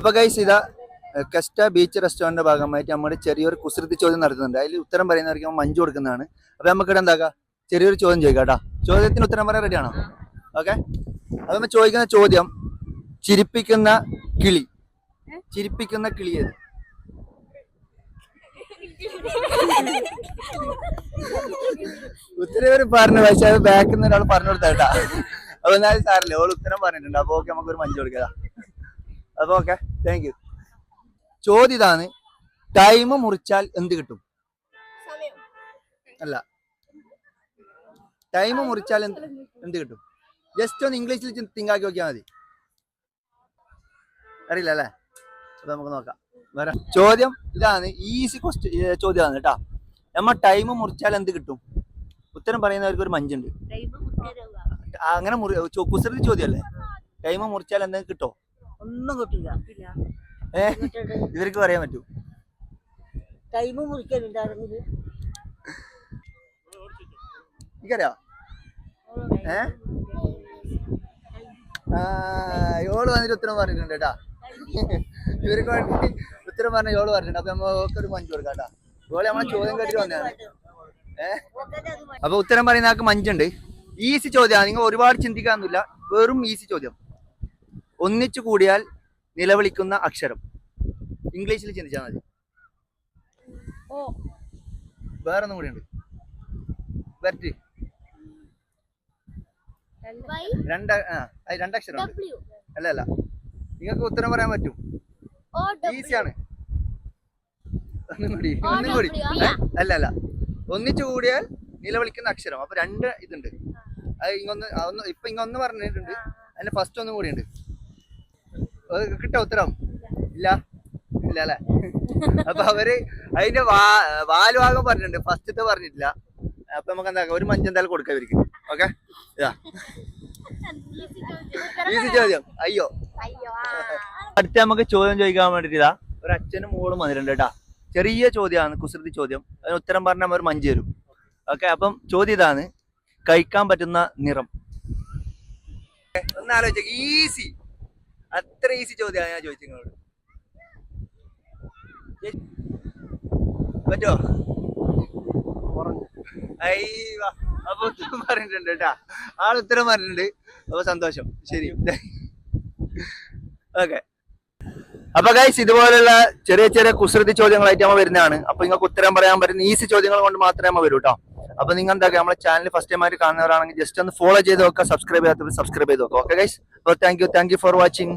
അപ്പൊ ഗൈസ് ഇതാ കസ്റ്റ ബീച്ച് റെസ്റ്റോറന്റിന്റെ ഭാഗമായിട്ട് നമ്മുടെ ചെറിയൊരു കുസൃതി ചോദ്യം നടത്തുന്നുണ്ട്. അതിൽ ഉത്തരം പറയുന്നവർക്ക് മഞ്ജു കൊടുക്കുന്നതാണ്. അപ്പൊ നമുക്കിവിടെ എന്താക്കാം, ചെറിയൊരു ചോദ്യം ചോദിക്കാം കേട്ടോ. ചോദ്യത്തിന് ഉത്തരം പറയാൻ റെഡിയാണോ? ഓക്കെ. അപ്പൊ നമ്മൾ ചോദിക്കുന്ന ചോദ്യം, ചിരിപ്പിക്കുന്ന കിളി. ചിരിപ്പിക്കുന്ന കിളി ഏത്? ഉത്തരം പറഞ്ഞു, പക്ഷെ അത് ബാക്കിൽ നിന്ന് ഒരാൾ പറഞ്ഞു കൊടുത്തേട്ടാ. അപ്പൊ എന്നാലും സാറില്ലേ, ഓൾ ഉത്തരം പറഞ്ഞിട്ടുണ്ട്. അപ്പൊ ഓക്കെ, നമുക്കൊരു മഞ്ജു കൊടുക്കാം. അപ്പൊ ഓക്കെ, താങ്ക് യു. ചോദ്യം ഇതാണ്, ടൈം മുറിച്ചാൽ എന്ത് കിട്ടും? അല്ല, ടൈം മുറിച്ചാൽ എന്ത് കിട്ടും? ജസ്റ്റ് ഒന്ന് ഇംഗ്ലീഷിൽ തിങ്ക് ആക്കി നോക്കിയാൽ മതി. അറിയില്ല അല്ലേ? അപ്പൊ നമുക്ക് നോക്കാം. വേറെ ചോദ്യം ഇതാണ്, ഈസി ക്വസ്റ്റ്യൻ ചോദ്യമാണ് കേട്ടാ. നമ്മ ടൈം മുറിച്ചാൽ എന്ത് കിട്ടും? ഉത്തരം പറയുന്നവർക്ക് ഒരു മഞ്ചുണ്ട്. അങ്ങനെ കുസൃതി ചോദ്യമല്ലേ? ടൈം മുറിച്ചാൽ എന്തെങ്കിലും കിട്ടോ? ഒന്നും കിട്ടില്ല. ഇവർക്ക് പറയാൻ പറ്റൂ. ടൈം മുറിക്കാനുണ്ടായിരുന്നത് എനിക്കറിയാം. യോള് വന്നിട്ട് ഉത്തരം പറഞ്ഞിട്ടുണ്ട് കേട്ടാ. ഇവർക്ക് വേണ്ടി ഉത്തരം പറഞ്ഞ യോള് പറഞ്ഞിട്ടുണ്ട്. അപ്പൊ നമുക്ക് ഒരു മഞ്ചു കൊടുക്കാം കേട്ടാ. യോളെ നമ്മളെ ചോദ്യം കേട്ടിട്ട് വന്നതാണ്. അപ്പൊ ഉത്തരം പറയുന്ന ആൾക്ക് മഞ്ചുണ്ട്. ഈസി ചോദ്യമാണ്, നിങ്ങൾ ഒരുപാട് ചിന്തിക്കാനൊന്നുമില്ല. വെറും ഈസി ചോദ്യം. ഒന്നിച്ചു കൂടിയാൽ നിലവിളിക്കുന്ന അക്ഷരം. ഇംഗ്ലീഷിൽ ചിന്തിച്ചാൽ മതി. വേറൊന്നും കൂടി ഉണ്ട്. വരട്ട് രണ്ടക്ഷരം ഉണ്ട്. അല്ല അല്ല, നിങ്ങൾക്ക് ഉത്തരം പറയാൻ പറ്റും. ഈസിയാണ്. ഒന്നും കൂടി. അല്ല അല്ല, ഒന്നിച്ചു കൂടിയാൽ നിലവിളിക്കുന്ന അക്ഷരം. അപ്പൊ രണ്ട് ഇതുണ്ട്. അത് ഇപ്പൊ ഇങ്ങൊന്ന് പറഞ്ഞിട്ടുണ്ട്. അതിന്റെ ഫസ്റ്റ് ഒന്നും കൂടി ഉണ്ട്. കിട്ടോ ഉത്തരം? ഇല്ല ഇല്ല അല്ലെ? അപ്പൊ അവര് അതിന്റെ വാലുഭാഗം പറഞ്ഞിട്ടുണ്ട്, ഫസ്റ്റത്തെ പറഞ്ഞിട്ടില്ല. അപ്പൊ നമുക്ക് എന്താ, ഒരു മഞ്ച് എന്തായാലും കൊടുക്കാം ഇവർക്ക്. ഓക്കെ, ഈസി ചോദ്യം. അയ്യോ, അടുത്ത നമുക്ക് ചോദ്യം ചോദിക്കാൻ വേണ്ടിട്ടില്ല. ഒരു അച്ഛനും മോളും വന്നിട്ടുണ്ട് കേട്ടാ. ചെറിയ ചോദ്യമാണ്, കുസൃതി ചോദ്യം. അതിന് ഉത്തരം പറഞ്ഞാൽ അവർ മഞ്ച് തരും. ഓക്കെ. അപ്പം ചോദ്യം ഇതാണ്, കഴിക്കാൻ പറ്റുന്ന നിറം. ഒന്ന് ആലോചിച്ച, ഈസി, അത്ര ഈസി ചോദ്യമാണ് ഞാൻ ചോദിച്ചത് നിങ്ങളോട്. പറ്റോ? അപ്പൊ ഉത്തരം പറഞ്ഞിട്ടുണ്ട് കേട്ടാ. ആൾ ഉത്തരം പറഞ്ഞിട്ടുണ്ട്. അപ്പൊ സന്തോഷം. ശരി, ഓക്കെ. അപ്പൊ ഗൈസ്, ഇതുപോലുള്ള ചെറിയ ചെറിയ കുസൃതി ചോദ്യങ്ങളായിട്ട് നമ്മൾ വരുന്നതാണ്. അപ്പൊ നിങ്ങൾക്ക് ഉത്തരം പറയാൻ പറ്റുന്ന ഈസി ചോദ്യങ്ങൾ കൊണ്ട് മാത്രമേ നമ്മൾ വരൂ കേട്ടോ. അപ്പൊ നിങ്ങൾ എന്താ, നമ്മളെ ചാനൽ ഫസ്റ്റ് ടൈം ആയിട്ട് കാണുന്നവരാണെങ്കിൽ ജസ്റ്റ് ഒന്ന് ഫോളോ ചെയ്ത് നോക്കുക. സബ്സ്ക്രൈബ് ചെയ്യാത്തവർ സബ്സ്ക്രൈബ് ചെയ്ത് നോക്കുക. Okay guys. അപ്പോൾ താങ്ക് യു ഫോർ വാച്ചിങ്.